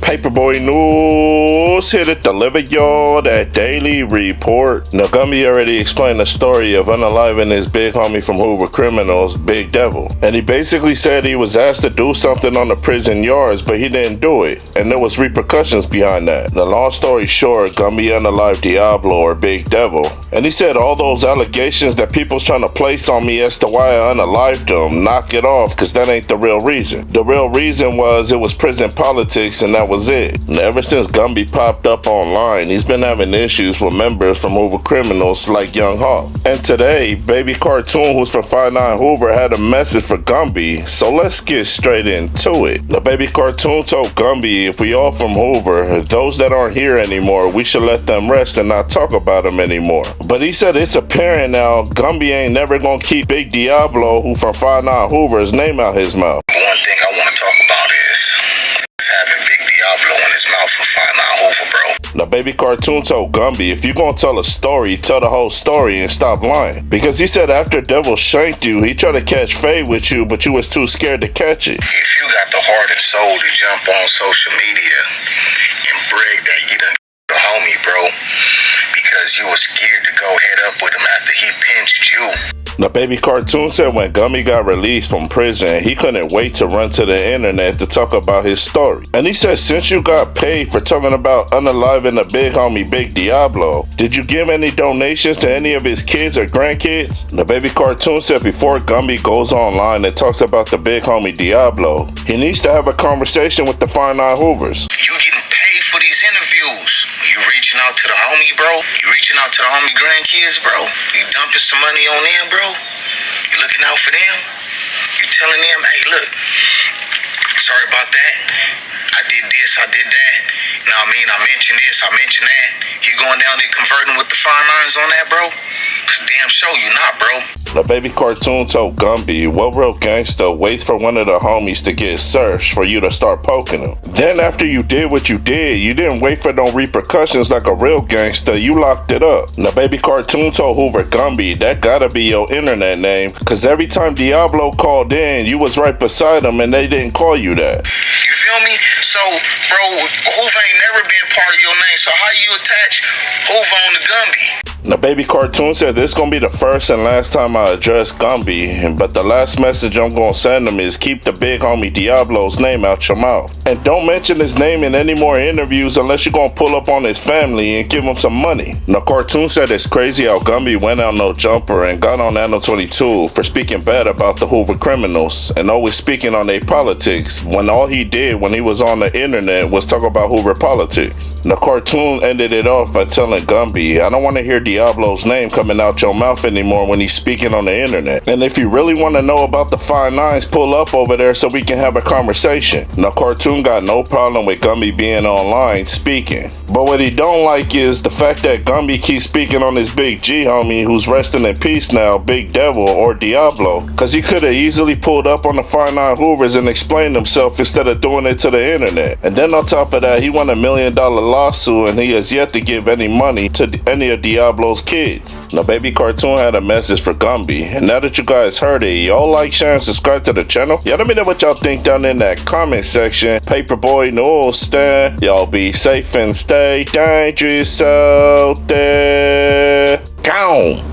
Paperboy News here to deliver y'all that daily report. Now, Gumby already explained the story of unaliving his big homie from Hoover criminals, Big Devil. And he basically said he was asked to do something on the prison yards, but he didn't do it. And there was repercussions behind that. The long story short, Gumby unalived Diablo or Big Devil. And he said all those allegations that people's trying to place on me as to why I unalived him, knock it off, because that ain't the real reason. The real reason was it was prison politics, and that was it. And ever since Gumby popped up online, he's been having issues with members from Hoover criminals like Young Hawk. And today, Baby Cartoon, who's from 59 Hoover, had a message for Gumby, so let's get straight into it. The Baby Cartoon told Gumby if we all from Hoover, those that aren't here anymore, we should let them rest and not talk about them anymore. But he said it's apparent now Gumby ain't never gonna keep Big Diablo, who from 59 Hoover's name out his mouth. One thing I want to talk about is having Big Diablo in his mouth for 59 Hoover, bro. Now, Baby Cartoon told Gumby, if you're gonna tell a story, tell the whole story and stop lying. Because he said after Devil shanked you, he tried to catch Faye with you, but you was too scared to catch it. If you got the heart and soul to jump on social media and brag that you done the homie, bro, because you was scared to go head up with him after he pinched you. Now, Baby Cartoon said when Gumby got released from prison, he couldn't wait to run to the internet to talk about his story. And he said, since you got paid for talking about unaliving the big homie Big Diablo, did you give any donations to any of his kids or grandkids? Now, Baby Cartoon said before Gumby goes online and talks about the big homie Diablo, he needs to have a conversation with the 59 Hoovers. You getting paid for these interviews. You reaching out to the homie, bro. You reaching out to the homie grandkids, bro. You dumping some money on them, bro. You looking out for them. You telling them, hey, look, sorry about that. I did this, I did that. Now, I mentioned this, I mentioned that. You going down there converting with the fine lines on that, bro? Cause damn sure you not, bro. The Baby Cartoon told Gumby, what real gangster waits for one of the homies to get searched for you to start poking him? Then after you did what you did, you didn't wait for no repercussions like a real gangster, you locked it up. The Baby Cartoon told Hoover Gumby, that gotta be your internet name, cause every time Diablo called in, you was right beside him and they didn't call you that. You feel me? So, bro, Hoover ain't never been part of your name, so how you attach Hoover on the Gumby? The Baby Cartoon said this gonna be the first and last time I address Gumby, but the last message I'm gonna send him is keep the big homie Diablo's name out your mouth. And don't mention his name in any more interviews unless you're gonna pull up on his family and give him some money. The Cartoon said it's crazy how Gumby went out no jumper and got on Anno 22 for speaking bad about the Hoover criminals and always speaking on their politics when all he did when he was on the internet was talk about Hoover politics. The Cartoon ended it off by telling Gumby, I don't want to hear Diablo's name coming out your mouth anymore when he's speaking on the internet. And if you really want to know about the fine lines, pull up over there so we can have a conversation. Now, Cartoon got no problem with Gumby being online speaking. But what he don't like is the fact that Gumby keeps speaking on his big G homie who's resting in peace now, Big Devil or Diablo, cause he could have easily pulled up on the 59 Hoovers and explained himself instead of doing it to the internet. And then on top of that, he won $1 million lawsuit and he has yet to give any money to any of Diablo's kids. Now, Baby Cartoon had a message for Gumby, and now that you guys heard it, y'all like, share, and subscribe to the channel. Y'all let me know what y'all think down in that comment section. Paperboy News stand. Y'all be safe and stay dangerous out there. Gone.